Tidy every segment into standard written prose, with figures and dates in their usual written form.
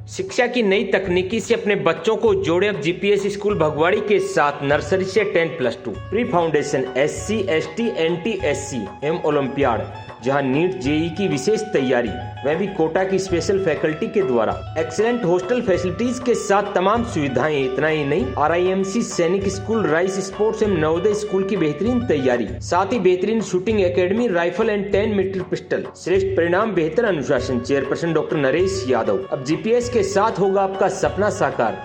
शिक्षा की नई तकनीकी से अपने बच्चों को जोड़े अब जीपीएस स्कूल भगवाड़ी के साथ नर्सरी से 10+2 pre foundation SC ST NT SC M olympiad, जहां नीट जेई की विशेष तैयारी, वह भी कोटा की स्पेशल फैकल्टी के द्वारा, एक्सीलेंट हॉस्टल फैसिलिटीज के साथ तमाम सुविधाएं। इतना ही नहीं, RIMC सैनिक स्कूल, राइस स्पोर्ट्स एवं नवोदय स्कूल की बेहतरीन तैयारी, साथ ही बेहतरीन shooting academy, rifle and 10 metre pistol, श्रेष्ठ परिणाम, बेहतर अनुशासन। Chairperson doctor Naresh Yadav. अब जीपीएस के साथ होगा आपका सपना साकार।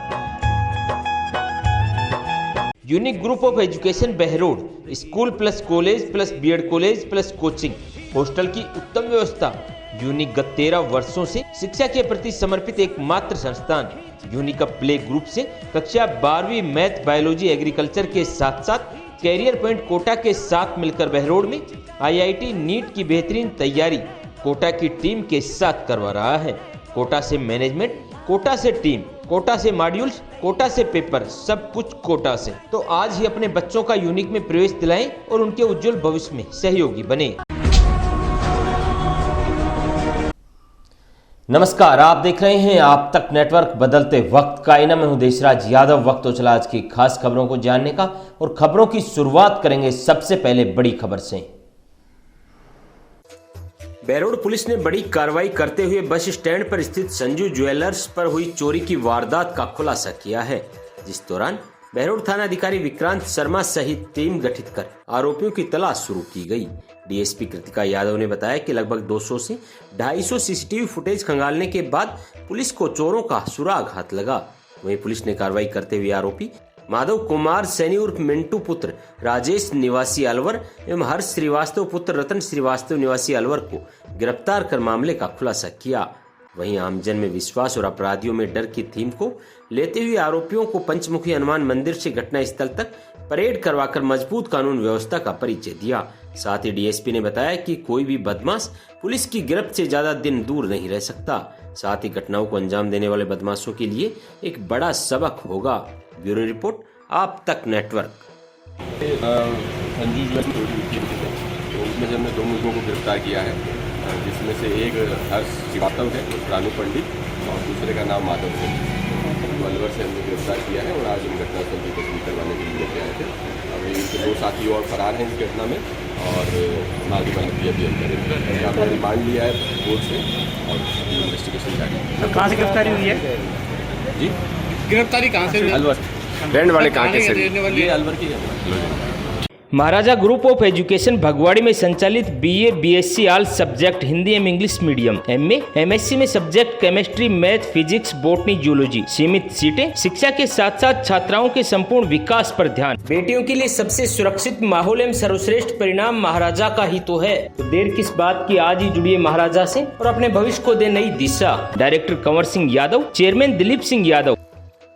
Unique group of education Behror, school plus college plus B Ed college plus coaching, hostel की उत्तम व्यवस्था। यूनिक गत 13 वर्षों से शिक्षा के प्रति समर्पित एकमात्र संस्थान। यूनिक प्ले ग्रुप से कक्षा 12वीं मैथ, बायोलॉजी, एग्रीकल्चर के साथ साथ कैरियर पॉइंट कोटा के साथ मिलकर बहरोड में IIT नीट की बेहतरीन तैयारी कोटा की टीम के साथ करवा रहा है। कोटा से मैनेजमेंट, कोटा से टीम, कोटा से मॉड्यूल्स, कोटा से पेपर, सब कुछ कोटा से। तो आज ही अपने बच्चों का यूनिक में प्रवेश दिलाएं और उनके उज्जवल भविष्य में सहयोगी बने। नमस्कार, आप देख रहे हैं आप तक नेटवर्क, बदलते वक्त का आईना। मैं हूं देशराज यादव। वक्त तो चला आज की खास खबरों को जानने का, और खबरों की शुरुआत करेंगे सबसे पहले बड़ी खबर से। बहरोड पुलिस ने बड़ी कार्रवाई करते हुए बस स्टैंड पर स्थित संजू ज्वेलर्स पर हुई चोरी की वारदात का खुलासा किया है, जिस दौरान बहरोड थाना अधिकारी विक्रांत शर्मा सहित टीम गठित कर आरोपियों की तलाश शुरू की गई। डीएसपी कृतिका यादव ने बताया कि लगभग 200 से 250 सीसीटीवी फुटेज खंगालने के बाद पुलिस को चोरों का सुराग हाथ लगा। वहीं पुलिस ने कार्रवाई करते हुए आरोपी माधव कुमार सैनी उर्फ मिंटू पुत्र राजेश निवासी अलवर एवं हर्ष श्रीवास्तव पुत्र रतन श्रीवास्तव निवासी अलवर को गिरफ्तार कर मामले का खुलासा किया। वहीं आमजन में विश्वास और अपराधियों में डर की थीम को लेते हुए आरोपियों को पंचमुखी हनुमान मंदिर से घटना स्थल तक परेड करवाकर मजबूत कानून व्यवस्था का परिचय दिया। साथ ही डीएसपी ने बताया कि कोई भी बदमाश पुलिस की गिरफ्त से ज्यादा दिन दूर नहीं रह सकता। साथ ही घटनाओं को अंजाम देने वाले बदमाशों के लिए एक बड़ा सबक होगा। ब्यूरो रिपोर्ट, आप तक नेटवर्क। संजू ज्वेलर्स तो उसमें से हमने 2 मुलकों को गिरफ्तार किया है, जिसमें से एक हर्ष श्रीवास्तव है, रानू पंडित, और दूसरे का नाम माधव है। तो अलवर से हमने गिरफ्तार किया है और आज हम घटनास्थल की तस्वीर करवाने के लिए लेके आए थे। अभी इनके 2 साथी और फरार हैं इस घटना में, और आगे बढ़ती अभी हम करेंगे। हमने रिमांड लिया है कोर्ट से और इन्वेस्टिगेशन जारी है। कहाँ से गिरफ्तारी हुई है जी? गिरफ्तारी कहाँ से हुई? अलवर। रहने वाले कहाँ के सर? ये अलवर की है। महाराजा ग्रुप ऑफ एजुकेशन भगवाड़ी में संचालित BA BSc all subject Hindi एवं इंग्लिश मीडियम, MA MSc में subject chemistry, math, physics, botany, zoology, सीमित सीटें, शिक्षा के साथ साथ छात्राओं के संपूर्ण विकास पर ध्यान, बेटियों के लिए सबसे सुरक्षित माहौल एवं सर्वश्रेष्ठ परिणाम महाराजा का ही तो है। तो देर किस बात की, आज ही जुड़िए महाराजा से और अपने भविष्य को दे नई दिशा। Director Kanwar Singh Yadav, chairman Dilip Singh Yadav.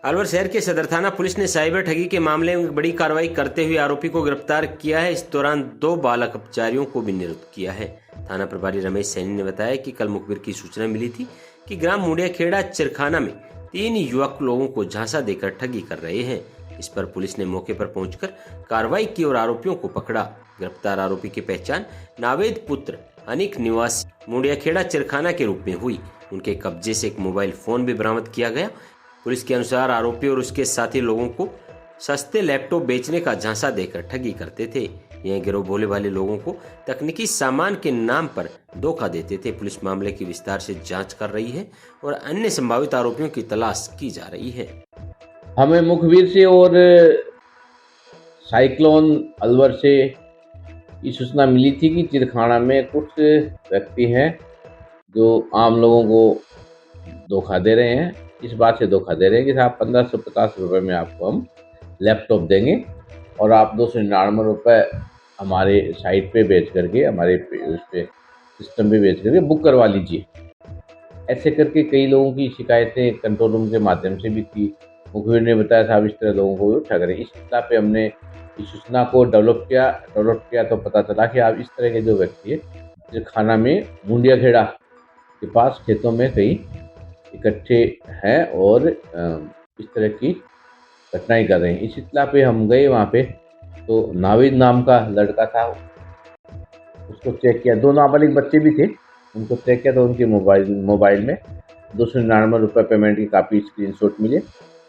अलवर शहर के सदर थाना पुलिस ने साइबर ठगी के मामले में बड़ी कार्रवाई करते हुए आरोपी को गिरफ्तार किया है। इस दौरान 2 बालक अपचारियों को भी निरुद्ध किया है। थाना प्रभारी रमेश सैनी ने बताया कि कल मुखबिर की सूचना मिली थी कि ग्राम मुंडियाखेड़ा चिरखाना में 3 युवक लोगों को झांसा देकर ठगी कर रहे हैं। इस पर पुलिस ने मौके पर पहुंचकर कार्रवाई की और आरोपियों को पकड़ा। गिरफ्तार आरोपी की पहचान नावेद पुत्र अनिक निवासी मुंडियाखेड़ा चिरखाना के रूप में हुई। उनके कब्जे से एक मोबाइल फोन भी बरामद किया गया। पुलिस के अनुसार आरोपी और उसके साथी लोगों को सस्ते लैपटॉप बेचने का झांसा देकर ठगी करते थे। यह गिरोह भोले भाले लोगों को तकनीकी सामान के नाम पर धोखा देते थे। पुलिस मामले की विस्तार से जांच कर रही है और अन्य संभावित आरोपियों की तलाश की जा रही है। हमें मुखबिर से और साइक्लोन अलवर से ये सूचना मिली थी कि चिरखाना में कुछ व्यक्ति हैं जो आम लोगों को धोखा दे रहे हैं। इस बात से धोखा दे रहे हैं कि साहब 1550 रुपये में आपको हम लैपटॉप देंगे और आप 299 रुपये हमारे साइट पे बेच करके, हमारे उस पे सिस्टम पे बेच करके बुक करवा लीजिए। ऐसे करके कई लोगों की शिकायतें कंट्रोल रूम के माध्यम से भी थी। मुखबिर ने बताया साहब इस तरह लोगों को ठग रहे हैं। इस सप्ताह पे हमने इस सूचना को डेवलप किया तो पता चला कि आप इस तरह के जो व्यक्ति है जो खाना में मुंडियाखेड़ा के पास खेतों में कहीं इकट्ठे हैं और इस तरह की घटनाएं कर रहे हैं। इस इत्तला पे हम गए वहाँ पे, तो नाविद नाम का लड़का था, उसको चेक किया। 2 नाबालिग बच्चे भी थे, उनको चेक किया तो उनके मोबाइल में ₹299 पेमेंट की काफ़ी स्क्रीनशॉट मिले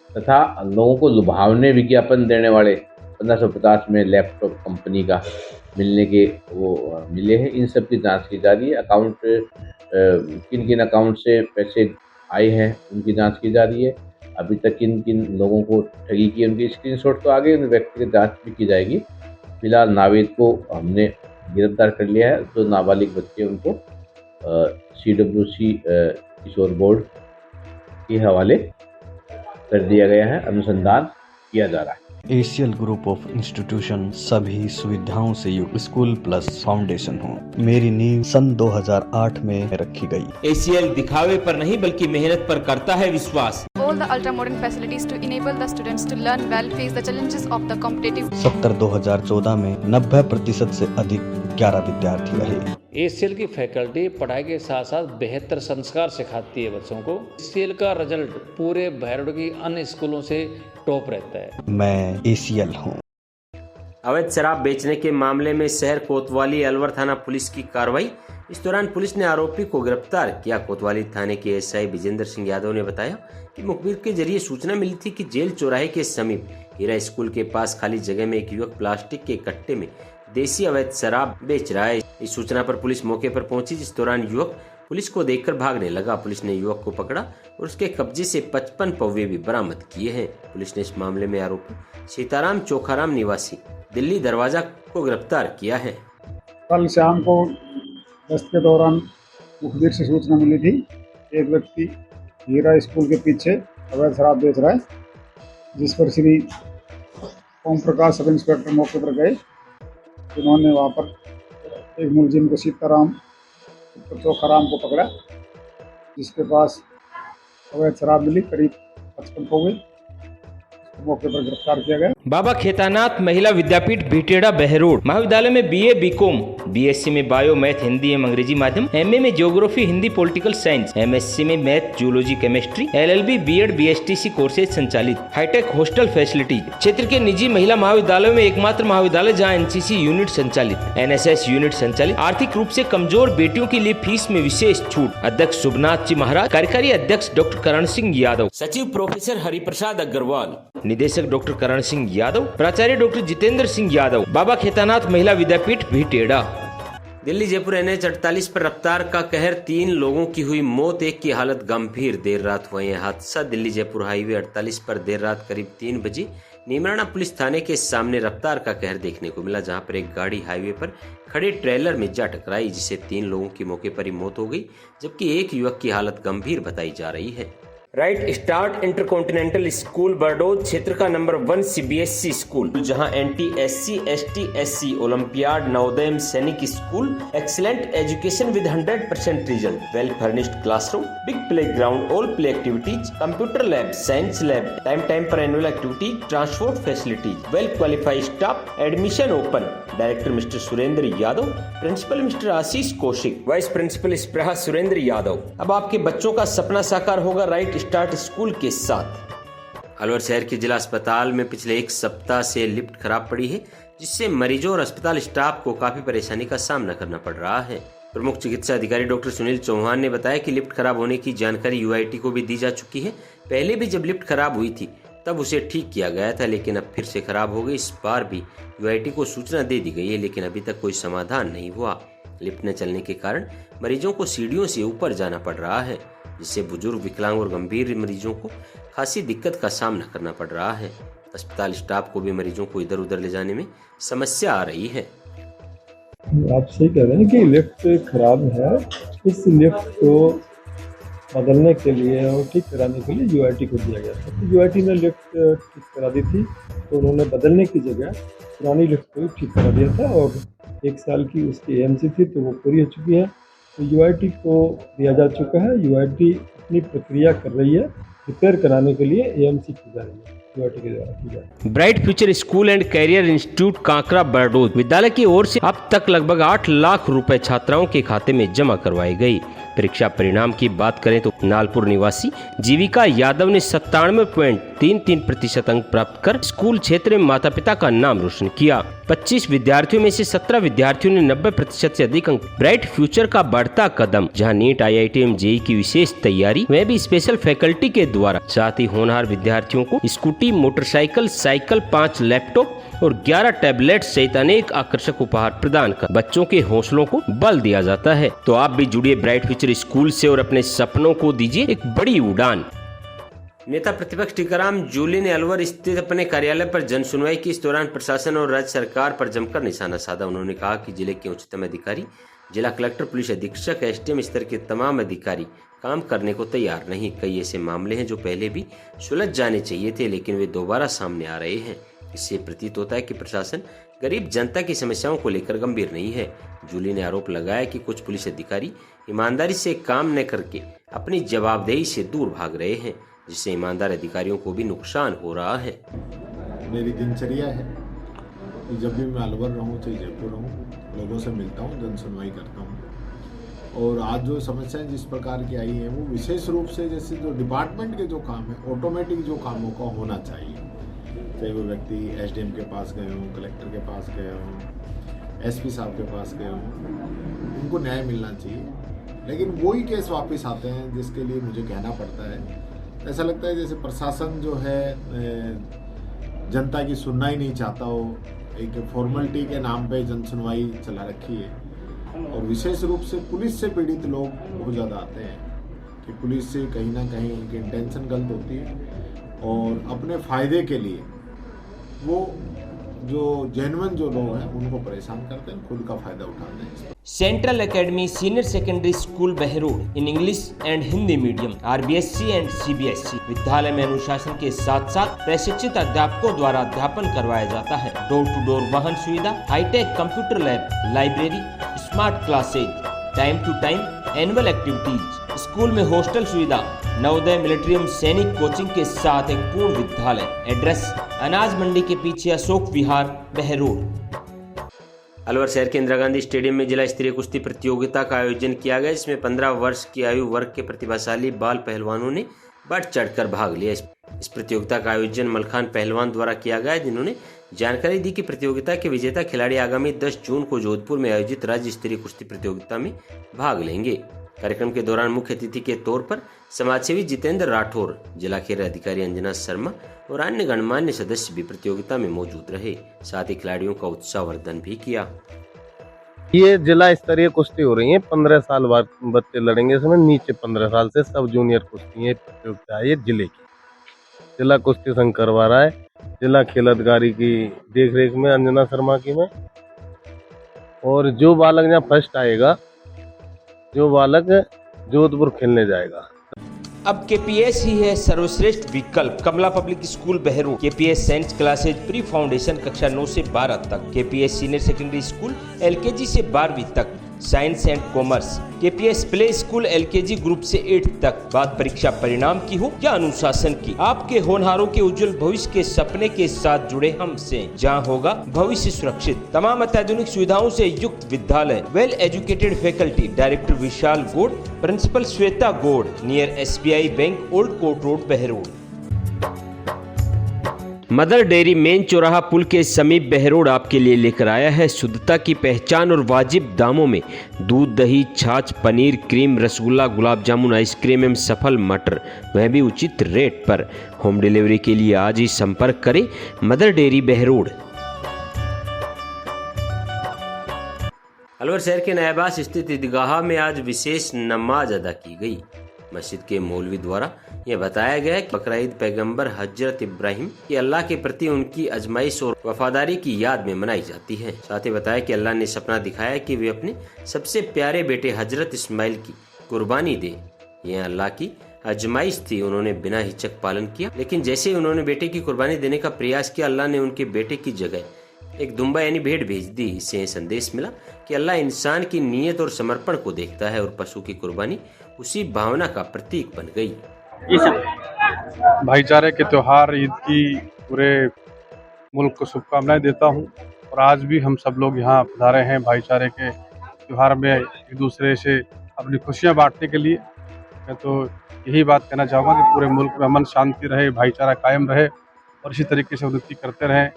तथा लोगों को लुभावने विज्ञापन देने वाले 1550 में लैपटॉप कंपनी का मिलने के वो मिले हैं। इन सब की जांच की जा रही है। अकाउंट किन किन अकाउंट से पैसे आए हैं उनकी जांच की जा रही है। अभी तक किन किन लोगों को ठगी की उनकी स्क्रीनशॉट तो आ गई, उन व्यक्तिगत जांच भी की जाएगी। फिलहाल नावेद को हमने गिरफ्तार कर लिया है। जो नाबालिग बच्चे उनको CWC किशोर बोर्ड के हवाले कर दिया गया है। अनुसंधान किया जा रहा है। एसीएल ग्रुप ऑफ इंस्टीट्यूशन सभी सुविधाओं से युक्त स्कूल प्लस फाउंडेशन हो। मेरी नींव सन 2008 में रखी गई। ACL दिखावे पर नहीं बल्कि मेहनत पर करता है विश्वास। All the ultra modern facilities to enable the students to learn well, face the challenges of the competitive. 2014 में 90% से अधिक 11 विद्यार्थी रहे। ACL की फैकल्टी पढ़ाई के साथ साथ बेहतर संस्कार सिखाती है बच्चों को। ACL का रिजल्ट पूरे भैरव की अन्य स्कूलों से टॉप रहता है। मैं ACL हूँ। अवैध शराब बेचने के मामले में शहर कोतवाली अलवर थाना पुलिस की कार्रवाई। इस दौरान पुलिस ने आरोपी को गिरफ्तार किया। कोतवाली थाने के SI विजेंद्र सिंह यादव ने बताया कि मुखबिर के जरिए सूचना मिली थी कि जेल चौराहे के समीप हीरा स्कूल के पास खाली जगह में एक युवक प्लास्टिक के कट्टे में देसी अवैध शराब बेच रहा है। इस सूचना पर पुलिस मौके पर पहुंची, जिस दौरान युवक पुलिस को देखकर भागने लगा। पुलिस ने युवक को पकड़ा और उसके कब्जे से 55 पौवे भी बरामद किए हैं। पुलिस ने इस मामले में आरोपी सीताराम चोखाराम निवासी दिल्ली दरवाजा को गिरफ्तार किया है। कल शाम को गश्त के दौरान मुखबिर से सूचना मिली थी, एक व्यक्ति हीरा स्कूल के पीछे अवैध शराब बेच रहा है, जिस पर श्री ओम प्रकाश सब इंस्पेक्टर मौके पर गए। जिन्होंने वहाँ पर एक मुलजिम को सीताराम चोखाराम को पकड़ा, जिसके पास अवैध शराब मिली करीब 55 पौवे। मौके पर गिरफ्तार किया गया। बाबा खेतानाथ महिला विद्यापीठ बीटेड़ा बहरोड महाविद्यालय में BA BCom, BSc में बायो मैथ हिंदी एवं अंग्रेजी माध्यम, MA में geography Hindi political science, MSc में math zoology chemistry, LLB BEd BSTC courses संचालित। Hi tech hostel facilities. क्षेत्र के निजी महिला महाविद्यालयों में एकमात्र महाविद्यालय जहाँ NCC यूनिट संचालित, NSS यूनिट संचालित। आर्थिक रूप से कमजोर बेटियों के लिए फीस में विशेष छूट। अध्यक्ष शुभनाथ जी महाराज, कार्यकारी अध्यक्ष डॉक्टर करण सिंह यादव, सचिव प्रोफेसर हरिप्रसाद अग्रवाल, निदेशक डॉक्टर करण सिंह यादव, प्राचार्य डॉक्टर जितेंद्र सिंह यादव। बाबा खेतानाथ महिला विद्यापीठ भीटेड़ा। दिल्ली जयपुर NH 48 पर रफ्तार का कहर, 3 लोगों की हुई मौत, एक की हालत गंभीर। देर रात हुआ यह हादसा दिल्ली जयपुर हाईवे 48 पर देर रात करीब 3 बजे नीमराना पुलिस थाने के सामने रफ्तार का कहर देखने को मिला, जहां पर एक गाड़ी हाईवे पर खड़े ट्रेलर में जा टकराई, जिससे 3 लोगों की मौके पर ही मौत हो गई, जबकि एक युवक की हालत गंभीर बताई जा रही है। Right start intercontinental school Bardod क्षेत्र का नंबर 1 CBSC स्कूल, जहां NT-SC ST-SC olympiad Navodaya Sainik school, excellent education with 100% result, well furnished classroom, big play ground, all play activities, computer lab, science lab, time पर annual activity, transport facilities, well qualified staff, admission open. Director mister Surendra Yadav, principal mister Ashish Kaushik, vice principal Spraha Surendra Yadav. अब आपके बच्चों का सपना साकार होगा right start school के साथ। अलवर शहर के जिला अस्पताल में पिछले 1 सप्ताह से लिफ्ट खराब पड़ी है, जिससे मरीजों और अस्पताल स्टाफ को काफी परेशानी का सामना करना पड़ रहा है। प्रमुख चिकित्सा अधिकारी डॉक्टर सुनील चौहान ने बताया कि लिफ्ट खराब होने की जानकारी UIT को भी दी जा चुकी है। पहले भी जब लिफ्ट खराब हुई थी तब उसे ठीक किया गया था, लेकिन अब फिर से खराब हो गई। इस बार भी UIT को सूचना दे दी गई है, लेकिन अभी तक कोई समाधान नहीं हुआ। लिफ्ट न चलने के कारण मरीजों को सीढ़ियों से ऊपर जाना पड़ रहा है, जिससे बुजुर्ग, विकलांग और गंभीर मरीजों को खासी दिक्कत का सामना करना पड़ रहा है। अस्पताल स्टाफ को भी मरीजों को इधर उधर ले जाने में समस्या आ रही है। आप सही कह रहे हैं कि लिफ्ट खराब है। इस लिफ्ट को बदलने के लिए और ठीक कराने के लिए UIT को दिया गया था। तो UIT ने लिफ्ट ठीक करा दी थी, तो उन्होंने बदलने की जगह पुरानी लिफ्ट को ठीक करा दिया था, और 1 साल की उसकी AMC थी तो वो पूरी हो चुकी है। तो UIT को दिया जा चुका है। UIT अपनी प्रक्रिया कर रही है, रिपेयर कराने के लिए AMC की जा रही है, UIT के द्वारा की जा रही है। Bright future school and career institute Kankra Bardod विद्यालय की ओर से अब तक लगभग 8 लाख रुपए छात्राओं के खाते में जमा करवाई गई। परीक्षा परिणाम की बात करें तो नालपुर निवासी जीविका यादव ने 97.33% अंक प्राप्त कर स्कूल क्षेत्र में माता पिता का नाम रोशन किया। 25 विद्यार्थियों में से 17 विद्यार्थियों ने 90% से अधिक अंक। ब्राइट फ्यूचर का बढ़ता कदम, जहां नीट, IITM, JEE की विशेष तैयारी, वह भी स्पेशल फैकल्टी के द्वारा। साथ ही होनहार विद्यार्थियों को स्कूटी, मोटरसाइकिल, साइकिल, 5 लैपटॉप और 11 टैबलेट सहित अनेक आकर्षक उपहार प्रदान कर बच्चों के हौसलों को बल दिया जाता है। तो आप भी जुड़िए ब्राइट फ्यूचर स्कूल से और अपने सपनों को दीजिए एक बड़ी उड़ान। नेता प्रतिपक्ष टीकाराम जूली ने अलवर स्थित अपने कार्यालय पर जन सुनवाई की। इस दौरान प्रशासन और राज्य सरकार पर जमकर निशाना साधा। उन्होंने कहा कि जिले के उच्चतम अधिकारी, जिला कलेक्टर, पुलिस अधीक्षक, SDM स्तर के तमाम अधिकारी काम करने को तैयार नहीं। कई ऐसे मामले हैं जो पहले भी सुलझ जाने चाहिए थे, लेकिन वे दोबारा सामने आ रहे हैं। इससे प्रतीत होता है कि प्रशासन गरीब जनता की समस्याओं को लेकर गंभीर नहीं है। जूली ने आरोप लगाया कि कुछ पुलिस अधिकारी ईमानदारी से काम न करके अपनी जवाबदेही से दूर भाग रहे हैं, जिससे ईमानदार अधिकारियों को भी नुकसान हो रहा है। मेरी दिनचर्या है कि जब भी मैं अलवर रहूं चाहे जयपुर रहूं, लोगों से मिलता हूं, जन सुनवाई करता हूं। और आज जो समस्याएं जिस प्रकार की आई हैं वो विशेष रूप से जैसे जो डिपार्टमेंट के जो काम है, ऑटोमेटिक जो कामों का होना चाहिए, चाहे वो व्यक्ति SDM के पास गए हों, कलेक्टर के पास गए हों, SP साहब के पास गए हों, उनको न्याय मिलना चाहिए। लेकिन वही केस वापस आते हैं जिसके लिए मुझे कहना पड़ता है। ऐसा लगता है जैसे प्रशासन जो है जनता की सुनना ही नहीं चाहता हो, एक फॉर्मेलिटी के नाम पे जन सुनवाई चला रखी है। और विशेष रूप से पुलिस से पीड़ित लोग बहुत ज़्यादा आते हैं कि पुलिस से कहीं ना कहीं उनकी इंटेंशन गलत होती है और अपने फ़ायदे के लिए वो जो जेन्युइन जो लोग हैं उनको परेशान करते हैं, खुद का फायदा उठाते हैं। Central academy senior secondary school Behror in English and Hindi medium, RBSC and CBSE विद्यालय में अनुशासन के साथ साथ प्रशिक्षित अध्यापकों द्वारा अध्यापन करवाया जाता है। डोर टू डोर वाहन सुविधा, hi tech computer lab, library, smart classes, time to time annual activities, school में हॉस्टल सुविधा, नवोदय, मिलिट्रियम, सैनिक कोचिंग के साथ एक पूर्ण विद्यालय। एड्रेस अनाज मंडी के पीछे अशोक विहार, बहरोड। अलवर शहर के इंदिरा गांधी स्टेडियम में जिला स्तरीय कुश्ती प्रतियोगिता का आयोजन किया गया, जिसमें 15 वर्ष की आयु वर्ग के प्रतिभाशाली बाल पहलवानों ने बढ़ चढ़कर भाग लिया। इस प्रतियोगिता का आयोजन मलखान पहलवान द्वारा किया गया, जिन्होंने जानकारी दी कि प्रतियोगिता के विजेता खिलाड़ी आगामी 10 जून को जोधपुर में आयोजित राज्य स्तरीय कुश्ती प्रतियोगिता में भाग लेंगे। कार्यक्रम के दौरान मुख्य अतिथि के तौर पर समाजसेवी जितेंद्र राठौर, जिला खेल अधिकारी अंजना शर्मा और अन्य गणमान्य सदस्य भी प्रतियोगिता में मौजूद रहे। साथ ही खिलाड़ियों का उत्साहवर्धन भी किया। ये जिला स्तरीय कुश्ती हो रही है, 15 साल बाद बच्चे लड़ेंगे। इसमें नीचे 15 साल से सब जूनियर कुश्ती है प्रतियोगिता है। ये जिले की जिला कुश्ती संघ करवा रहा है, जिला खेल अधिकारी की देखरेख में अंजना शर्मा की में। और जो बालक यहाँ फर्स्ट आएगा, जो बालक जोधपुर खेलने जाएगा। अब KPS ही है सर्वश्रेष्ठ विकल्प। Kamla public school Behror, KPS science classes pre foundation कक्षा 9 से 12 तक, KPS senior secondary school LKG से 12वीं तक, science and commerce, KPS play school LKG group से 8 तक। बात परीक्षा परिणाम की हो या अनुशासन की, आपके होनहारों के उज्जवल भविष्य के सपने के साथ जुड़े हमसे, जहां होगा भविष्य सुरक्षित। तमाम अत्याधुनिक सुविधाओं से युक्त विद्यालय, well educated faculty. Director Vishal Gaur, principal Shweta Gaur, near SBI bank, old court road, Behror. Mother dairy main चौराहा पुल के समीप बहरोड आपके लिए लेकर आया है शुद्धता की पहचान और वाजिब दामों में दूध, दही, छाछ, पनीर, क्रीम, रसगुल्ला, गुलाब जामुन, आइसक्रीम एवं सफल मटर, वह भी उचित रेट पर। होम डिलीवरी के लिए आज ही संपर्क करें मदर डेयरी बहरोड। अलवर शहर के नयाबास स्थित ईदगाह में आज विशेष नमाज अदा की गई। मस्जिद के मौलवी द्वारा यह बताया गया कि बकरा ईद पैगंबर हजरत इब्राहिम की अल्लाह के प्रति उनकी अजमाइश और वफादारी की याद में मनाई जाती है। साथ ही बताया कि अल्लाह ने सपना दिखाया कि वे अपने सबसे प्यारे बेटे हजरत इस्माइल की कुर्बानी दे। यह अल्लाह की अजमाइश थी। उन्होंने बिना हिचक पालन किया, लेकिन जैसे ही उन्होंने बेटे की कुर्बानी देने का प्रयास किया, अल्लाह ने उनके बेटे की जगह एक दुम्बा यानी भेड़ भेज दी। इससे यह संदेश मिला कि अल्लाह इंसान की नीयत और समर्पण को देखता है और पशु की कुर्बानी उसी भावना का प्रतीक बन गई। भाईचारे के त्योहार ईद की पूरे मुल्क को शुभकामनाएं देता हूं। और आज भी हम सब लोग यहाँ पधारे हैं भाईचारे के त्योहार में एक दूसरे से अपनी खुशियाँ बांटने के लिए। मैं तो यही बात कहना चाहूँगा कि पूरे मुल्क में अमन शांति रहे, भाईचारा कायम रहे और इसी तरीके से उन्नति करते रहें।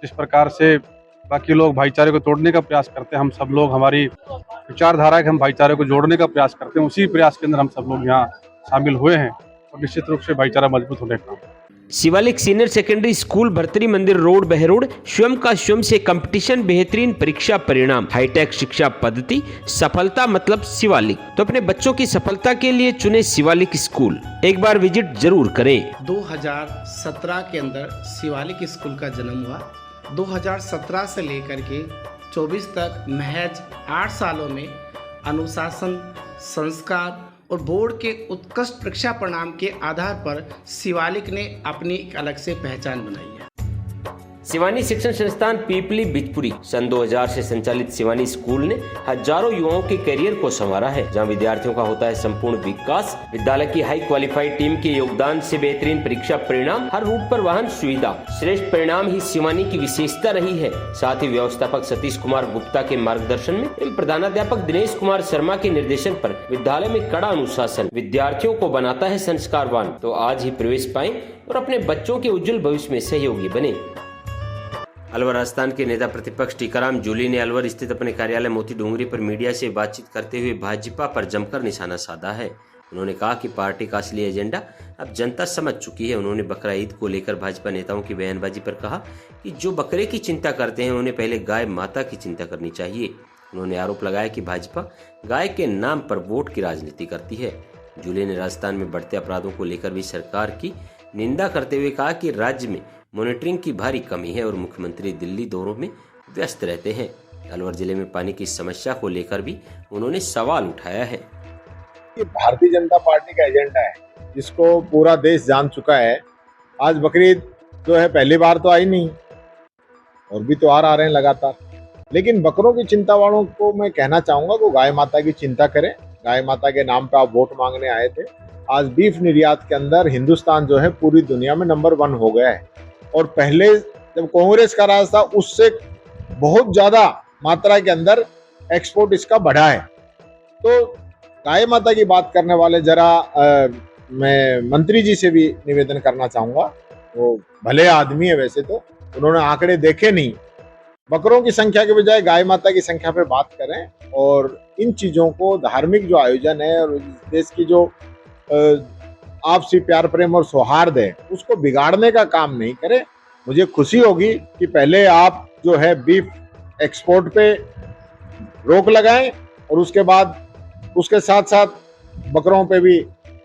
जिस प्रकार से बाकी लोग भाईचारे को तोड़ने का प्रयास करते हैं, हम सब लोग, हमारी विचारधारा है कि हम भाईचारे को जोड़ने का प्रयास करते हैं। उसी प्रयास के अंदर हम सब लोग यहाँ शामिल हुए हैं और निश्चित रूप से भाईचारा मजबूत होने का। Shivalik senior secondary school, Bhartari मंदिर रोड, बहरोड। स्वयं का स्वयं से कंपटीशन, बेहतरीन परीक्षा परिणाम, हाईटेक शिक्षा पद्धति, सफलता मतलब शिवालिक। तो अपने बच्चों की सफलता के लिए चुने शिवालिक स्कूल, एक बार विजिट जरूर करें। 2017 के अंदर शिवालिक स्कूल का जन्म हुआ। 2017 से लेकर के 24 तक महज 8 सालों में अनुशासन, संस्कार और बोर्ड के उत्कृष्ट परीक्षा परिणाम के आधार पर शिवालिक ने अपनी एक अलग से पहचान बनाई है। शिवानी शिक्षण संस्थान पीपली बिजपुरी सन 2000 से संचालित शिवानी स्कूल ने हजारों युवाओं के करियर को संवारा है, जहां विद्यार्थियों का होता है संपूर्ण विकास। विद्यालय की हाई क्वालिफाइड टीम के योगदान से बेहतरीन परीक्षा परिणाम, हर रूट पर वाहन सुविधा, श्रेष्ठ परिणाम ही शिवानी की विशेषता रही है। साथ ही व्यवस्थापक सतीश कुमार गुप्ता के मार्गदर्शन में एवं प्रधानाध्यापक दिनेश कुमार शर्मा के निर्देशन पर विद्यालय में कड़ा अनुशासन विद्यार्थियों को बनाता है संस्कारवान। तो आज ही प्रवेश पाएं और अपने बच्चों के उज्जवल भविष्य में सहयोगी बने। अलवर राजस्थान के नेता प्रतिपक्ष टीकाराम जूली ने अलवर स्थित अपने कार्यालय मोती डोंगरी पर मीडिया से बातचीत करते हुए भाजपा पर जमकर निशाना साधा है। उन्होंने कहा कि पार्टी का असली एजेंडा अब जनता समझ चुकी है। उन्होंने बकरा ईद को लेकर भाजपा नेताओं की बयानबाजी पर कहा कि जो बकरे की चिंता करते हैं उन्हें पहले गाय माता की चिंता करनी चाहिए। उन्होंने आरोप लगाया कि भाजपा गाय के नाम पर वोट की राजनीति करती है। जूली ने राजस्थान में बढ़ते अपराधों को लेकर भी सरकार की निंदा करते हुए कहा कि राज्य में मॉनिटरिंग की भारी कमी है और मुख्यमंत्री दिल्ली दौरों में व्यस्त रहते हैं। अलवर जिले में पानी की समस्या को लेकर भी उन्होंने सवाल उठाया है। भारतीय जनता पार्टी का एजेंडा है जिसको पूरा देश जान चुका है। आज बकरीद जो है पहली बार तो आई नहीं, और भी त्योहार आ रहे हैं लगातार, लेकिन बकरों की चिंता वालों को मैं कहना चाहूंगा कि गाय माता की चिंता करें। गाय माता के नाम पे आप वोट मांगने आए थे। आज बीफ निर्यात के अंदर हिंदुस्तान जो है पूरी दुनिया में नंबर 1 हो गया है, और पहले जब कांग्रेस का राज था उससे बहुत ज्यादा मात्रा के अंदर एक्सपोर्ट इसका बढ़ा है। तो गाय माता की बात करने वाले जरा मैं मंत्री जी से भी निवेदन करना चाहूंगा। वो भले आदमी है वैसे तो, उन्होंने आंकड़े देखे नहीं, बकरों की संख्या के बजाय गाय माता की संख्या पे बात करें और इन चीजों को, धार्मिक जो आयोजन है और देश की जो आपसी प्यार प्रेम और सौहार्द है उसको बिगाड़ने का काम नहीं करें। मुझे खुशी होगी कि पहले आप जो है बीफ एक्सपोर्ट पे रोक लगाएं और उसके बाद उसके साथ साथ बकरों पे भी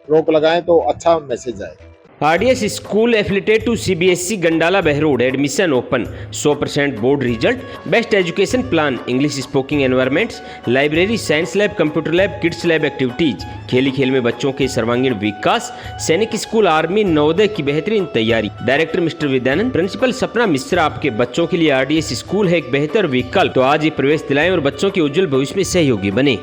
रोक लगाएं, तो अच्छा मैसेज आए। RDS school affiliated to CBSE Gandala Behror, admission open, 100% board result, best education plan, English speaking environments, library, science lab, computer lab, kids lab activities, खेल खेल में बच्चों के सर्वांगीण विकास, सैनिक स्कूल, आर्मी, नवोदय की बेहतरीन तैयारी। डायरेक्टर मिस्टर विद्यानंद, प्रिंसिपल सपना मिश्रा। आपके बच्चों के लिए आरडीएस स्कूल है एक बेहतर विकल्प। तो आज ही प्रवेश दिलाएं और बच्चों के उज्जवल भविष्य में सहयोगी बने।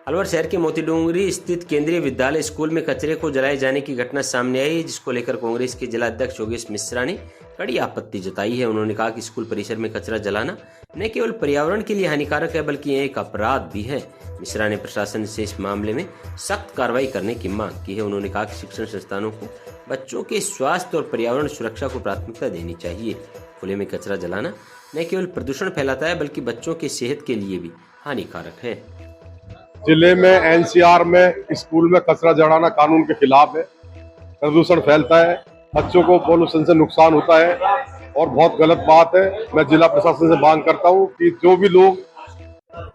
अलवर शहर के मोती डोंगरी स्थित केंद्रीय विद्यालय स्कूल में कचरे को जलाए जाने की घटना सामने आई है, जिसको लेकर कांग्रेस के जिला अध्यक्ष योगेश मिश्रा ने कड़ी आपत्ति जताई है। उन्होंने कहा कि स्कूल परिसर में कचरा जलाना न केवल पर्यावरण के लिए हानिकारक है बल्कि यह एक अपराध भी है। मिश्रा ने प्रशासन से इस मामले में सख्त कार्रवाई करने की मांग की है। उन्होंने कहा कि शिक्षण संस्थानों को बच्चों के स्वास्थ्य और पर्यावरण सुरक्षा को प्राथमिकता देनी चाहिए। खुले में कचरा जलाना न केवल प्रदूषण फैलाता है बल्कि बच्चों की सेहत के लिए भी हानिकारक है। जिले में एनसीआर में स्कूल में कचरा जलाना कानून के खिलाफ है। प्रदूषण फैलता है, बच्चों को पोल्यूशन से नुकसान होता है और बहुत गलत बात है। मैं जिला प्रशासन से मांग करता हूं कि जो भी लोग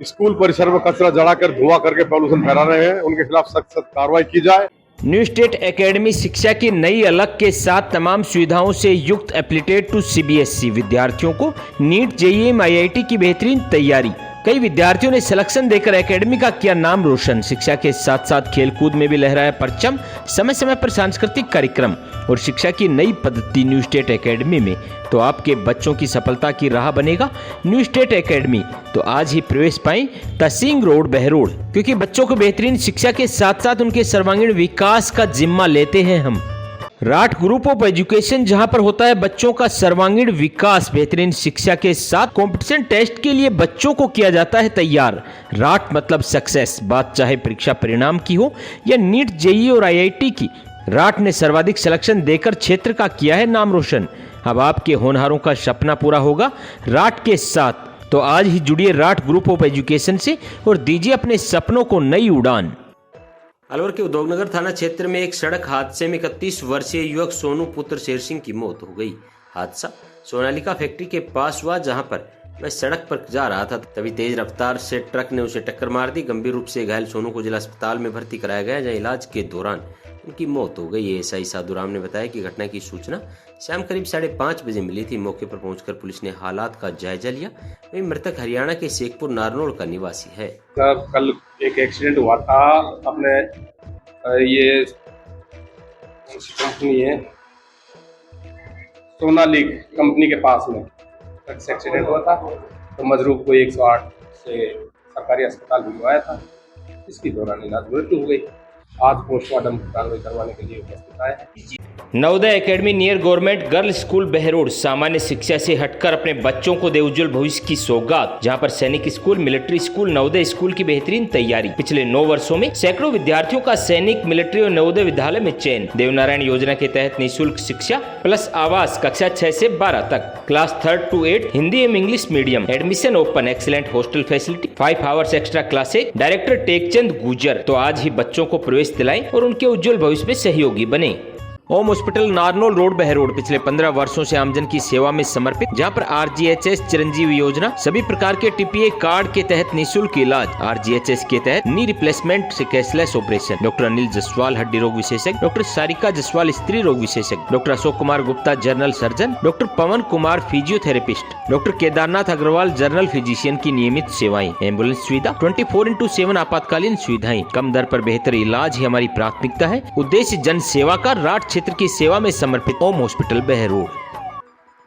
स्कूल परिसर में कचरा जलाकर धुआं करके पोल्यूशन फैला रहे हैं उनके खिलाफ सख्त कार्रवाई की जाए। न्यू स्टेट एकेडमी शिक्षा की नई अलग के साथ तमाम सुविधाओं से युक्त एप्लीटेड टू सीबीएसई विद्यार्थियों को नीट, जेईई, आईआईटी की बेहतरीन तैयारी। कई विद्यार्थियों ने सिलेक्शन देकर एकेडमी का किया नाम रोशन। शिक्षा के साथ साथ खेलकूद में भी लहराया परचम। समय समय पर सांस्कृतिक कार्यक्रम और शिक्षा की नई पद्धति न्यू स्टेट एकेडमी में। तो आपके बच्चों की सफलता की राह बनेगा न्यू स्टेट एकेडमी। तो आज ही प्रवेश पाएं तहसील रोड, बहरोड, क्योंकि बच्चों को बेहतरीन शिक्षा के साथ साथ उनके सर्वांगीण विकास का जिम्मा लेते हैं हम। राठ ग्रुप ऑफ एजुकेशन, जहां पर होता है बच्चों का सर्वांगीण विकास, बेहतरीन शिक्षा के साथ कंपटीशन टेस्ट के लिए बच्चों को किया जाता है तैयार। राठ मतलब सक्सेस, बात चाहे परीक्षा परिणाम की हो या नीट, जेईई और आईआईटी की। राठ ने सर्वाधिक सिलेक्शन देकर क्षेत्र का किया है नाम रोशन। अब आपके होनहारों का सपना पूरा होगा राठ के साथ। तो आज ही जुड़िए राठ ग्रुप ऑफ एजुकेशन से और दीजिए अपने सपनों को नई उड़ान। अलवर के उद्योगनगर थाना क्षेत्र में एक सड़क हादसे में 31 वर्षीय युवक सोनू पुत्र शेर सिंह की मौत हो गई। हादसा सोनालिका फैक्ट्री के पास हुआ, जहां पर वह सड़क पर जा रहा था, तभी तेज रफ्तार से ट्रक ने उसे टक्कर मार दी। गंभीर रूप से घायल सोनू को जिला अस्पताल में भर्ती कराया गया, जहां इलाज के दौरान उनकी मौत हो गई। एएसआई साधुराम ने बताया कि घटना की सूचना शाम करीब 5:30 बजे मिली थी। मौके पर पहुंचकर पुलिस ने हालात का जायजा लिया। वहीं मृतक हरियाणा के शेखपुर नारनौल का निवासी है। कल एक एक्सीडेंट हुआ था अपने ये कंपनी है सोनालिक कंपनी के पास में, ट्रक से एक्सीडेंट हुआ था। तो मजरूब को 108 से सरकारी अस्पताल भिजवाया था। इसकी दौरान इलाज मृत्यु हो गई। आज पोस्टमार्टम कार्रवाई करवाने के लिए उपस्थित आए हैं। Navodaya academy near government girl school Behror सामान्य शिक्षा से हटकर अपने बच्चों को दे उज्जवल भविष्य की सौगात, जहां पर सैनिक school, military school, Navodaya school की बेहतरीन तैयारी। पिछले 9 वर्षों में सैकड़ों विद्यार्थियों का सैनिक, मिलिट्री और नवोदय विद्यालय में चयन। देवनारायण योजना के तहत निःशुल्क शिक्षा प्लस आवास, कक्षा 6 से 12 तक, क्लास 3rd to 8 हिंदी एवं English medium, admission open, excellent hostel facility, 5 hours extra classes. Director Tekchand गुजर। तो आज ही बच्चों को प्रवेश दिलाएं और उनके उज्जवल भविष्य में सहयोगी बने। ओम हॉस्पिटल नारनौल रोड बहरोड पिछले 15 वर्षों से आमजन की सेवा में समर्पित, जहां पर आरजीएचएस चिरंजीवी योजना, सभी प्रकार के टीपीए कार्ड के तहत निःशुल्क इलाज। आरजीएचएस के तहत नी रिप्लेसमेंट से cashless operation. Doctor Anil Jaswal हड्डी रोग विशेषज्ञ, डॉक्टर सारिका जसवाल स्त्री रोग विशेषज्ञ, doctor Ashok Kumar Gupta general surgeon, doctor Pawan Kumar physiotherapist, doctor Kedarnath Agarwal general physician की नियमित सेवाएं। एम्बुलेंस सुविधा, 24/7 आपातकालीन सुविधाएं। कम दर पर बेहतर इलाज ही हमारी प्राथमिकता है। उद्देश्य जन सेवा का, राठ क्षेत्र की सेवा में समर्पित ओम हॉस्पिटल बहरोड।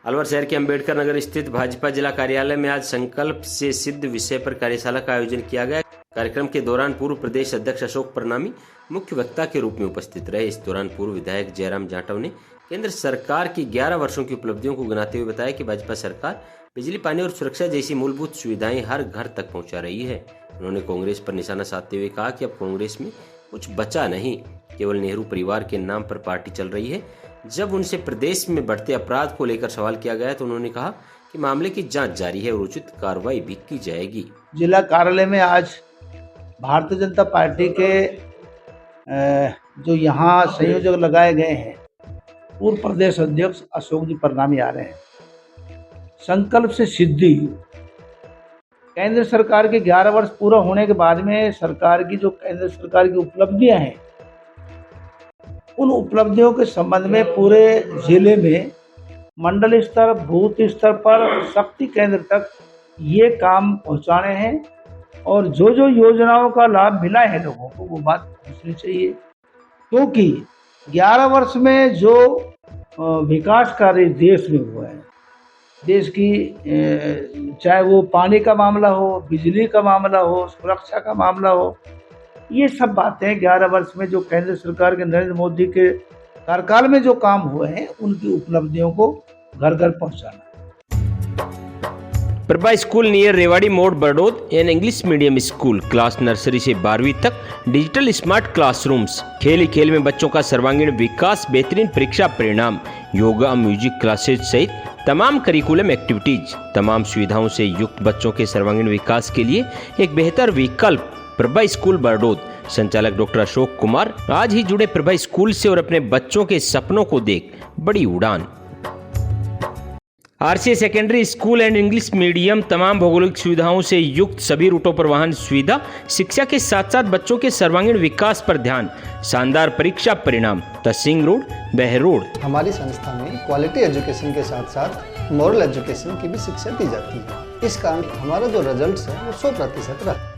अलवर शहर के अंबेडकर नगर स्थित भाजपा जिला कार्यालय में आज संकल्प से सिद्ध विषय पर कार्यशाला का आयोजन किया गया। कार्यक्रम के दौरान पूर्व प्रदेश अध्यक्ष अशोक प्रणामी मुख्य वक्ता के रूप में उपस्थित रहे। इस दौरान पूर्व विधायक जयराम जाटव ने केंद्र सरकार की 11 वर्षों की उपलब्धियों को गिनाते हुए बताया कि भाजपा सरकार बिजली, पानी और सुरक्षा जैसी मूलभूत सुविधाएं हर घर तक पहुंचा रही है। उन्होंने कांग्रेस पर निशाना साधते हुए कहा कि अब कांग्रेस में कुछ बचा नहीं, केवल नेहरू परिवार के नाम पर पार्टी चल रही है। जब उनसे प्रदेश में बढ़ते अपराध को लेकर सवाल किया गया तो उन्होंने कहा कि मामले की जांच जारी है और उचित कार्रवाई भी की जाएगी। जिला कार्यालय में आज भारतीय जनता पार्टी के जो यहाँ संयोजक लगाए गए हैं, पूर्व प्रदेश अध्यक्ष अशोक जी प्रणामी आ रहे हैं। संकल्प से सिद्धि, केंद्र सरकार के 11 वर्ष पूरा होने के बाद में सरकार की जो केंद्र सरकार की उपलब्धियां हैं, उन उपलब्धियों के संबंध में पूरे जिले में मंडल स्तर, बूथ स्तर पर शक्ति केंद्र तक ये काम पहुंचाने हैं। और जो जो योजनाओं का लाभ मिला है लोगों को, वो बात पूछनी चाहिए, क्योंकि 11 वर्ष में जो विकास कार्य देश में हुआ है, देश की चाहे वो पानी का मामला हो, बिजली का मामला हो, सुरक्षा का मामला हो, ये सब बातें 11 वर्ष में जो केंद्र सरकार के नरेंद्र मोदी के कार्यकाल में जो काम हुए हैं, उनकी उपलब्धियों को घर घर पहुंचाना। प्रभा स्कूल नियर रेवाड़ी मोड़ Bardod an English medium school, class nursery से 12वीं तक, डिजिटल स्मार्ट क्लासरूम्स, खेल ही खेल में बच्चों का सर्वांगीण विकास, बेहतरीन परीक्षा परिणाम, योगा, म्यूजिक क्लासेज सहित तमाम करिकुलम एक्टिविटीज। तमाम सुविधाओं से युक्त बच्चों के सर्वांगीण विकास के लिए एक बेहतर विकल्प प्रभा स्कूल बरडोद। संचालक डॉक्टर अशोक कुमार आज ही जुड़े प्रभा स्कूल से और अपने बच्चों के सपनों को देख बड़ी उड़ान। RCA secondary school and English medium, तमाम भौगोलिक सुविधाओं से युक्त, सभी रूटों पर वाहन सुविधा, शिक्षा के साथ साथ बच्चों के सर्वांगीण विकास पर ध्यान, शानदार परीक्षा परिणाम। तहसील रोड बहरोड। हमारी संस्था में क्वालिटी एजुकेशन के साथ साथ मॉरल एजुकेशन की भी शिक्षा दी जाती है। इस कारण हमारा जो रिजल्ट है वो 100% रहा।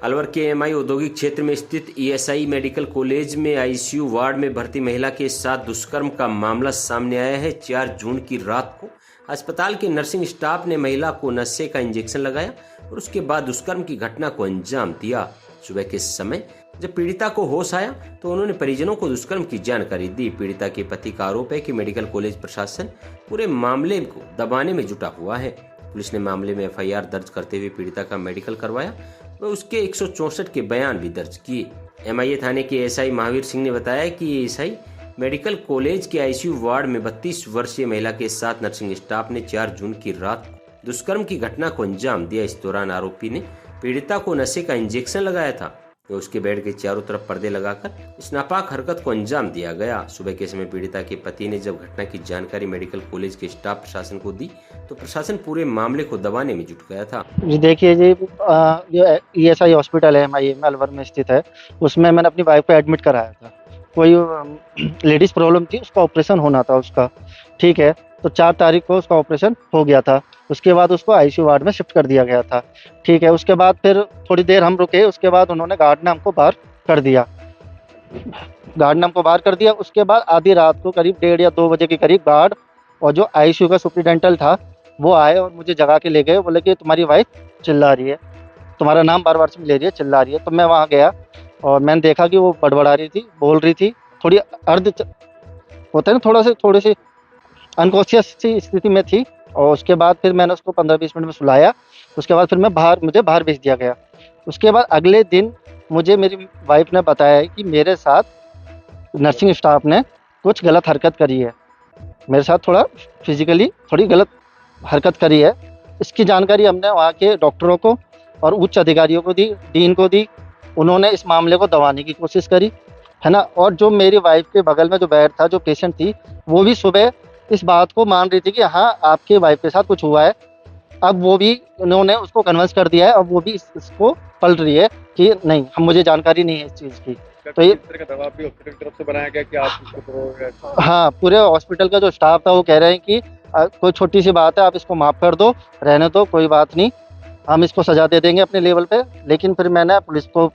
अलवर के एमआई औद्योगिक क्षेत्र में स्थित ईएसआई मेडिकल कॉलेज में आईसीयू वार्ड में भर्ती महिला के साथ दुष्कर्म का मामला सामने आया है। 4 जून की रात को अस्पताल के नर्सिंग स्टाफ ने महिला को नशे का इंजेक्शन लगाया और उसके बाद दुष्कर्म की घटना को अंजाम दिया। सुबह के समय जब पीड़िता को होश आया तो उन्होंने परिजनों को दुष्कर्म की जानकारी दी। पीड़िता के पति का आरोप है कि मेडिकल कॉलेज प्रशासन पूरे मामले को दबाने में जुटा हुआ है। पुलिस ने मामले में एफआईआर दर्ज करते हुए पीड़िता का मेडिकल करवाया व उसके 164 के बयान भी दर्ज किए। एमआईए थाने के एसआई महावीर सिंह ने बताया कि ये एसआई मेडिकल कॉलेज के आईसीयू वार्ड में 32 वर्षीय महिला के साथ नर्सिंग स्टाफ ने 4 जून की रात दुष्कर्म की घटना को अंजाम दिया। इस दौरान आरोपी ने पीड़िता को नशे का इंजेक्शन लगाया था तो उसके बेड के चारों तरफ पर्दे लगाकर इस नापाक हरकत को अंजाम दिया गया। सुबह के समय पीड़िता के पति ने जब घटना की जानकारी मेडिकल कॉलेज के स्टाफ प्रशासन को दी तो प्रशासन पूरे मामले को दबाने में जुट गया था। जी देखिए जी, जो ईएसआई हॉस्पिटल है एमआईए में अलवर में स्थित है, उसमें मैंने अपनी वाइफ को एडमिट कराया था। कोई लेडीज प्रॉब्लम थी, उसका ऑपरेशन होना था उसका, ठीक है। तो 4 तारीख को उसका ऑपरेशन हो गया था। उसके बाद उसको आईसीयू वार्ड में शिफ्ट कर दिया गया था, ठीक है। उसके बाद फिर थोड़ी देर हम रुके, उसके बाद उन्होंने गार्ड ने हमको बाहर कर दिया। उसके बाद आधी रात को करीब 1:30 या 2 बजे के करीब गार्ड और जो आईसीयू का सुपरिटेंडेंट था वो आए और मुझे जगा के ले गए। बोले कि तुम्हारी वाइफ चिल्ला रही है, तुम्हारा नाम बार-बार से ले रही है, चिल्ला रही है। तो मैं वहाँ गया और मैंने देखा कि वो बड़बड़ा रही थी, बोल रही थी, थोड़ी होता है ना, थोड़ी सी अनकॉन्शियस सी स्थिति में थी। और उसके बाद फिर मैंने उसको 15-20 मिनट में सुलाया। उसके बाद फिर मुझे बाहर भेज दिया गया। उसके बाद अगले दिन मुझे मेरी वाइफ ने बताया कि मेरे साथ नर्सिंग स्टाफ ने कुछ गलत हरकत करी है, मेरे साथ थोड़ा फिजिकली थोड़ी गलत हरकत करी है। इसकी जानकारी हमने वहाँ के डॉक्टरों को और उच्च अधिकारियों को दी, डीन को दी। उन्होंने इस मामले को दबाने की कोशिश करी, है ना। और जो मेरी वाइफ के बगल में जो बेड था, जो पेशेंट थी, वो भी सुबह इस बात को मान रही थी कि हाँ आपके वाइफ के साथ कुछ हुआ है। अब वो भी उन्होंने उसको कन्विंस कर दिया है। अब वो भी इसको पलट रही है कि नहीं, मुझे जानकारी नहीं है इस चीज़ की। तो ये दबाव भी हॉस्पिटल की तरफ से बनाया गया कि आप इसको करो। हाँ, पूरे हॉस्पिटल का जो स्टाफ था वो कह रहे हैं कि कोई छोटी सी बात है, आप इसको माफ़ कर दो, रहने दो, कोई बात नहीं, हम इसको सजा दे देंगे अपने लेवल पे। लेकिन फिर मैंने पुलिस को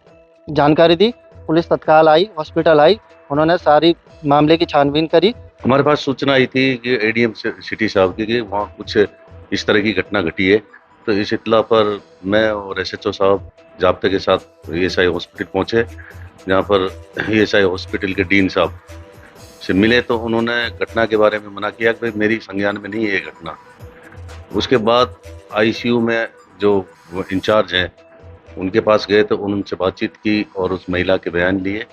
जानकारी दी, पुलिस तत्काल आई, हॉस्पिटल आई, उन्होंने सारी मामले की छानबीन करी। हमारे पास सूचना आई थी कि एडीएम सिटी साहब की कि वहाँ कुछ इस तरह की घटना घटी है। तो इस इत्तला पर मैं और एसएचओ साहब जाब्ते के साथ ईएसआई हॉस्पिटल पहुँचे, जहाँ पर ईएसआई हॉस्पिटल के डीन साहब से मिले। तो उन्होंने घटना के बारे में मना किया कि भाई मेरी संज्ञान में नहीं है ये घटना। उसके बाद आईसीयू में जो इंचार्ज हैं उनके पास गए तो उनसे बातचीत की और उस महिला के बयान लिए।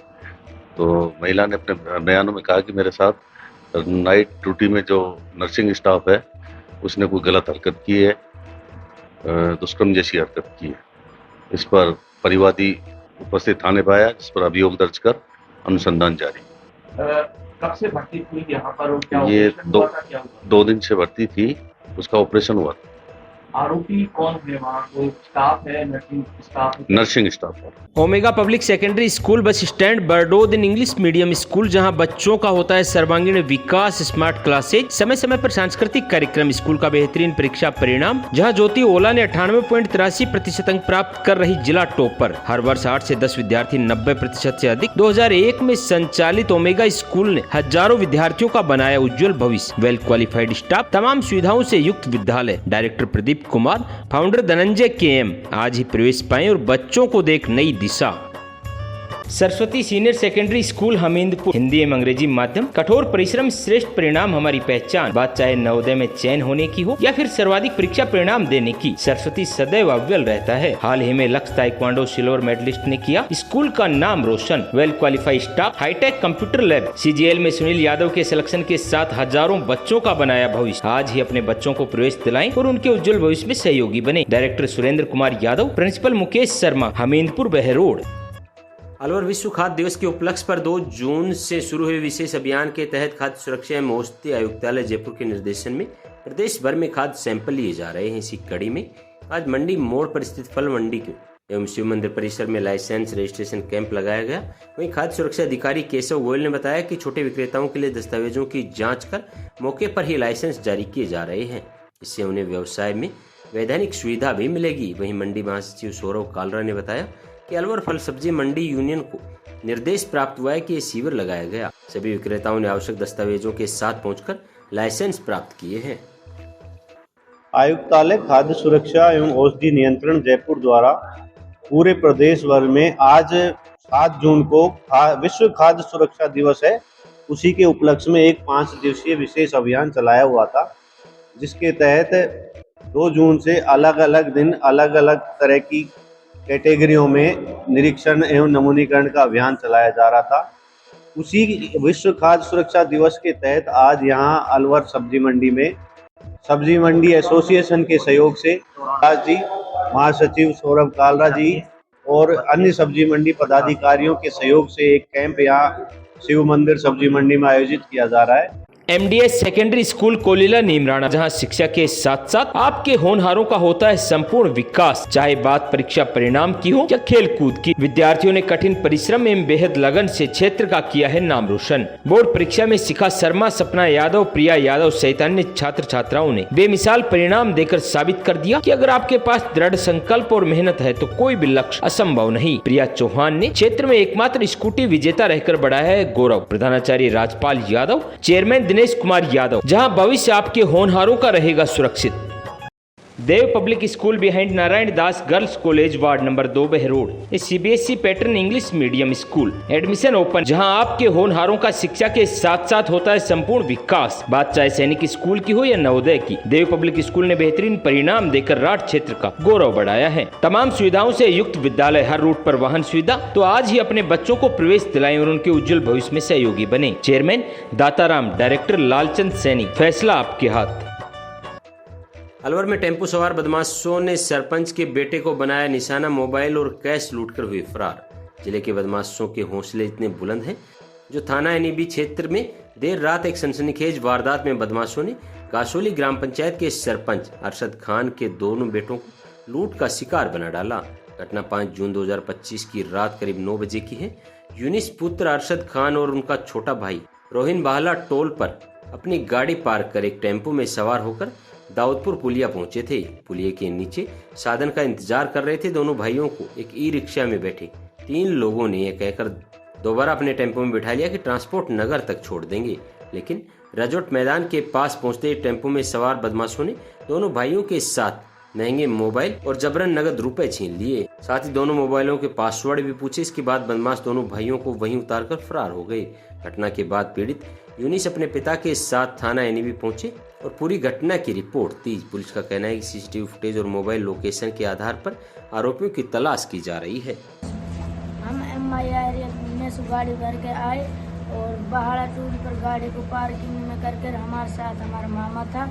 तो महिला ने अपने बयानों में कहा कि मेरे साथ नाइट ड्यूटी में जो नर्सिंग स्टाफ है उसने कोई गलत हरकत की है, दुष्कर्म जैसी हरकत की है। इस पर परिवादी उपस्थित थाने पर आया, जिस पर अभियोग दर्ज कर अनुसंधान जारी। कब से भर्ती थी यहाँ पर और क्या ये ऑपरेशन 2 दिन से भर्ती थी, उसका ऑपरेशन हुआ। आरोपी कौन है वहाँ? कोई स्टाफ है, नर्सिंग स्टाफ है। Omega public secondary school bus stand Bardod in English medium school, जहां बच्चों का होता है सर्वांगीण विकास, स्मार्ट क्लासेज, समय समय पर सांस्कृतिक कार्यक्रम, स्कूल का बेहतरीन परीक्षा परिणाम, जहां ज्योति ओला ने 98.83% अंक प्राप्त कर रही जिला टॉपर। हर वर्ष 8 से 10 विद्यार्थी 90% से अधिक। 2001 में संचालित ओमेगा स्कूल ने हजारों विद्यार्थियों का बनाया उज्जवल भविष्य। वेल क्वालिफाइड स्टाफ, तमाम सुविधाओं से युक्त विद्यालय। Director Pradeep Kumar, founder Dhananjay KM. आज ही प्रवेश पाएं और बच्चों को देख नई दिशा। Saraswati senior secondary school Hamidpur, Hindi एवं अंग्रेजी माध्यम। कठोर परिश्रम श्रेष्ठ परिणाम हमारी पहचान। बात चाहे नवोदय में चयन होने की हो या फिर सर्वाधिक परीक्षा परिणाम देने की, सरस्वती सदैव अव्वल रहता है। हाल ही में लक्ष्य ताइक्वांडो सिल्वर मेडलिस्ट ने किया स्कूल का नाम रोशन। Well qualified staff, hi-tech computer lab. CGL में सुनील यादव के सिलेक्शन के साथ हजारों बच्चों का बनाया भविष्य। आज ही अपने बच्चों को प्रवेश दिलाएं और उनके उज्जवल भविष्य में सहयोगी बने। Director Surendra Kumar Yadav, principal Mukesh Sharma, Hamidpur Behror. अलवर विश्व खाद्य दिवस के उपलक्ष्य पर 2 जून से शुरू हुए विशेष अभियान के तहत खाद्य सुरक्षा एवं औषधि आयुक्तालय जयपुर के निर्देशन में प्रदेश भर में खाद्य सैंपल लिए जा रहे हैं। इसी कड़ी में आज मंडी मोड़ पर स्थित फल मंडी एवं शिव मंदिर परिसर में लाइसेंस रजिस्ट्रेशन कैंप लगाया गया। वहीं खाद्य सुरक्षा अधिकारी केशव गोयल ने बताया कि छोटे विक्रेताओं के लिए दस्तावेजों की जाँच कर मौके पर ही लाइसेंस जारी किए जा रहे हैं। इससे उन्हें व्यवसाय में वैधानिक सुविधा भी मिलेगी। वहीं मंडी महासचिव सौरव कालरा ने बताया कि अलवर फल सब्जी मंडी यूनियन को निर्देश प्राप्त हुआ है कि ये शिविर लगाया गया। सभी विक्रेताओं ने आवश्यक दस्तावेजों के साथ पहुंचकर लाइसेंस प्राप्त किए हैं। आयुक्तालय खाद्य सुरक्षा एवं औषधि नियंत्रण जयपुर द्वारा पूरे प्रदेश भर में आज 7 जून को विश्व खाद्य सुरक्षा दिवस है। उसी के उपलक्ष्य में एक 5 दिवसीय विशेष अभियान चलाया हुआ था, जिसके तहत 2 जून से अलग अलग दिन अलग अलग तरह की कैटेगरियों में निरीक्षण एवं नमूनीकरण का अभियान चलाया जा रहा था। उसी विश्व खाद्य सुरक्षा दिवस के तहत आज यहाँ अलवर सब्जी मंडी में सब्जी मंडी एसोसिएशन के सहयोग से राज जी, महासचिव सौरभ कालरा जी और अन्य सब्जी मंडी पदाधिकारियों के सहयोग से एक कैंप यहाँ शिव मंदिर सब्जी मंडी में आयोजित किया जा रहा है। MDS secondary school Kolila Neemrana, जहां शिक्षा के साथ साथ आपके होनहारों का होता है संपूर्ण विकास, चाहे बात परीक्षा परिणाम की हो या खेल कूद की। विद्यार्थियों ने कठिन परिश्रम एवं बेहद लगन से क्षेत्र का किया है नाम रोशन। बोर्ड परीक्षा में शिखा शर्मा, सपना यादव, प्रिया यादव सहित अन्य छात्र छात्राओं ने बेमिसाल परिणाम देकर साबित कर दिया कि अगर आपके पास दृढ़ संकल्प और मेहनत है तो कोई भी लक्ष्य असंभव नहीं। प्रिया चौहान ने क्षेत्र में एकमात्र स्कूटी विजेता रहकर बढ़ाया है गौरव। प्रधानाचार्य राजपाल यादव, चेयरमैन दिनेश कुमार यादव, जहां भविष्य आपके होनहारों का रहेगा सुरक्षित। Dev public school behind Narayan Das girls college, ward number 2, Behror, CBSE pattern English medium school. Admission open, जहां आपके होनहारों का शिक्षा के साथ साथ होता है संपूर्ण विकास। बात चाहे सैनिक स्कूल की हो या नवोदय की, देव पब्लिक स्कूल ने बेहतरीन परिणाम देकर राठ क्षेत्र का गौरव बढ़ाया है। तमाम सुविधाओं से युक्त विद्यालय, हर रूट पर वाहन सुविधा। तो आज ही अपने बच्चों को प्रवेश दिलाएं और उनके उज्जवल भविष्य में सहयोगी बने। Chairman Dataram, director Lalchand Saini. फैसला आपके हाथ। अलवर में टेम्पो सवार बदमाशों ने सरपंच के बेटे को बनाया निशाना, मोबाइल और कैश लूटकर हुए फरार। जिले के बदमाशों के हौसले इतने बुलंद हैं जो थाना एनीबी क्षेत्र में देर रात एक सनसनीखेज वारदात में बदमाशों ने कासोली ग्राम पंचायत के सरपंच अरशद खान के दोनों बेटों को लूट का शिकार बना डाला। घटना 5 जून 2025 की रात करीब 9 बजे की है। यूनिस पुत्र अरशद खान और उनका छोटा भाई रोहिन बाहला टोल पर अपनी गाड़ी पार्क कर एक टेम्पो में सवार होकर दाऊदपुर पुलिया पहुंचे थे। पुलिया के नीचे साधन का इंतजार कर रहे थे। दोनों भाइयों को एक ई रिक्शा में बैठे 3 लोगों ने यह कहकर दोबारा अपने टेम्पो में बिठा लिया कि ट्रांसपोर्ट नगर तक छोड़ देंगे, लेकिन रजोट मैदान के पास पहुंचते ही टेम्पो में सवार बदमाशों ने दोनों भाइयों के साथ महंगे मोबाइल और जबरन नगद रुपए छीन लिए। साथ ही दोनों मोबाइलों के पासवर्ड भी पूछे। इसके बाद बदमाश दोनों भाइयों को वहीं उतारकर फरार हो गए। घटना के बाद पीड़ित यूनिस अपने पिता के साथ थाना एनीबी पहुंचे और पूरी घटना की रिपोर्ट दी। पुलिस का कहना है कि CCTV फुटेज और मोबाइल लोकेशन के आधार पर आरोपियों की तलाश की जा रही है। हम MI एरिया में से गाड़ी भर के आए और बहाड़ा टूल पर गाड़ी को पार्किंग में करके हमारे साथ हमारा मामा था,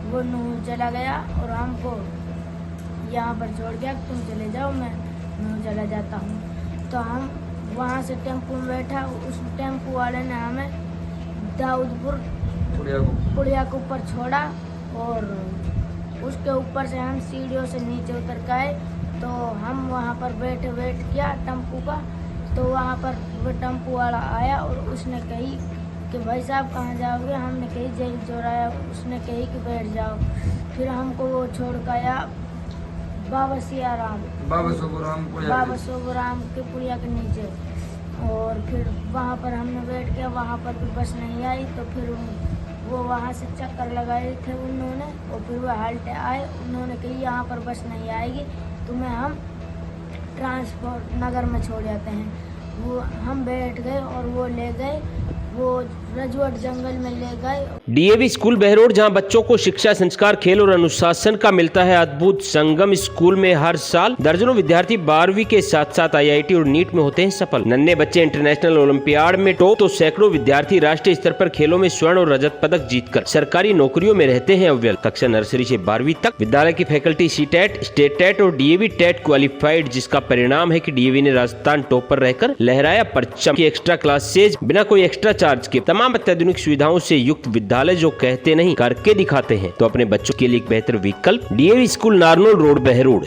वो नूह चला गया और हमको यहाँ पर छोड़ गया, तुम चले जाओ मैं नूह चला जाता हूँ। तो हम वहाँ से टेम्पो में बैठा, उस टेम्पो वाले ने हमें दाऊदपुर पुलिया के ऊपर छोड़ा और उसके ऊपर से हम सीढ़ियों से नीचे उतर गए। तो हम वहाँ पर वेट किया टेम्पो का। तो वहाँ पर वो टेम्पो वाला आया और उसने कही कि भाई साहब कहाँ जाओगे? हमने कही जेल चौराया। उसने कही कि बैठ जाओ। फिर हमको वो छोड़ गया बाबा सियाराम, बाबा सोबराम के पुलिया के नीचे। और फिर वहाँ पर हमने वेट किया, वहाँ पर भी बस नहीं आई। तो फिर वो वहाँ से चक्कर लगाए थे उन्होंने और फिर वो हाल्ट आए। उन्होंने कही यहाँ पर बस नहीं आएगी, तुम्हें हम ट्रांसपोर्ट नगर में छोड़ जाते हैं। वो हम बैठ गए और वो ले गए, वो रजवट जंगल में ले गए। DAV स्कूल बहरोड, जहां बच्चों को शिक्षा, संस्कार, खेल और अनुशासन का मिलता है अद्भुत संगम। स्कूल में हर साल दर्जनों विद्यार्थी 12वीं के साथ साथ IIT और नीट में होते हैं सफल। नन्हे बच्चे इंटरनेशनल ओलंपियाड में टॉप, तो सैकड़ों विद्यार्थी राष्ट्रीय स्तर पर खेलों में स्वर्ण और रजत पदक जीतकर सरकारी नौकरियों में रहते हैं अव्वल। कक्षा नर्सरी से 12वीं तक विद्यालय की फैकल्टी CTET, स्टेट टेट और DAV टेट क्वालिफाइड, जिसका परिणाम है कि DAV ने राजस्थान टॉप पर रहकर लहराया परचम। की एक्स्ट्रा क्लासेज बिना कोई एक्स्ट्रा चार्ज के, तमाम अत्याधुनिक सुविधाओं से युक्त विद्यालय जो कहते नहीं करके दिखाते हैं। तो अपने बच्चों के लिए एक बेहतर विकल्प DAV school Narnaul road Behror.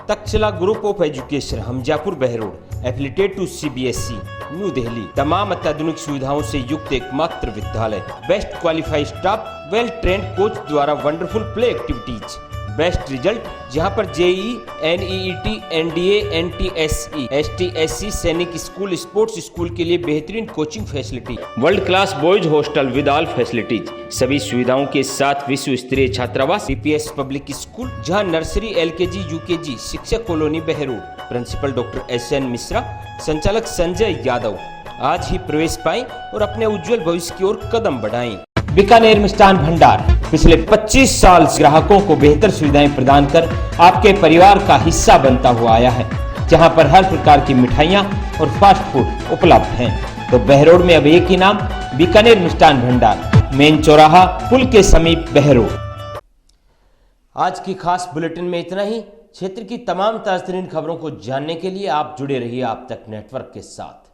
Takshashila group of education, Hamzapur Behror, affiliated to CBSE new Delhi. तमाम अत्याधुनिक सुविधाओं से युक्त एकमात्र विद्यालय, best qualified staff, well trained coach द्वारा wonderful play activities, best result, जहां पर JE, NEET, NDA, NTSE, STSC Sainik school, sports school के लिए बेहतरीन coaching facility, world class boys hostel with all facilities, सभी सुविधाओं के साथ विश्व स्तरीय छात्रावास, CPS पब्लिक स्कूल, जहां नर्सरी, LKG, UKG, शिक्षक colony Behror, principal doctor SN Mishra, संचालक संजय यादव। आज ही प्रवेश पाएं और अपने उज्जवल भविष्य की ओर कदम बढ़ाएं। बीकानेर मिष्ठान भंडार पिछले 25 साल से ग्राहकों को बेहतर सुविधाएं प्रदान कर आपके परिवार का हिस्सा बनता हुआ आया है, जहां पर हर प्रकार की मिठाइयां और फास्ट फूड उपलब्ध हैं। तो बहरोड में अब एक ही नाम, बीकानेर मिष्ठान भंडार, मेन चौराहा, पुल के समीप बहरोड। आज की खास बुलेटिन में इतना ही। क्षेत्र की तमाम ताज़ा खबरों को जानने के लिए आप जुड़े रहिए आप तक नेटवर्क के साथ।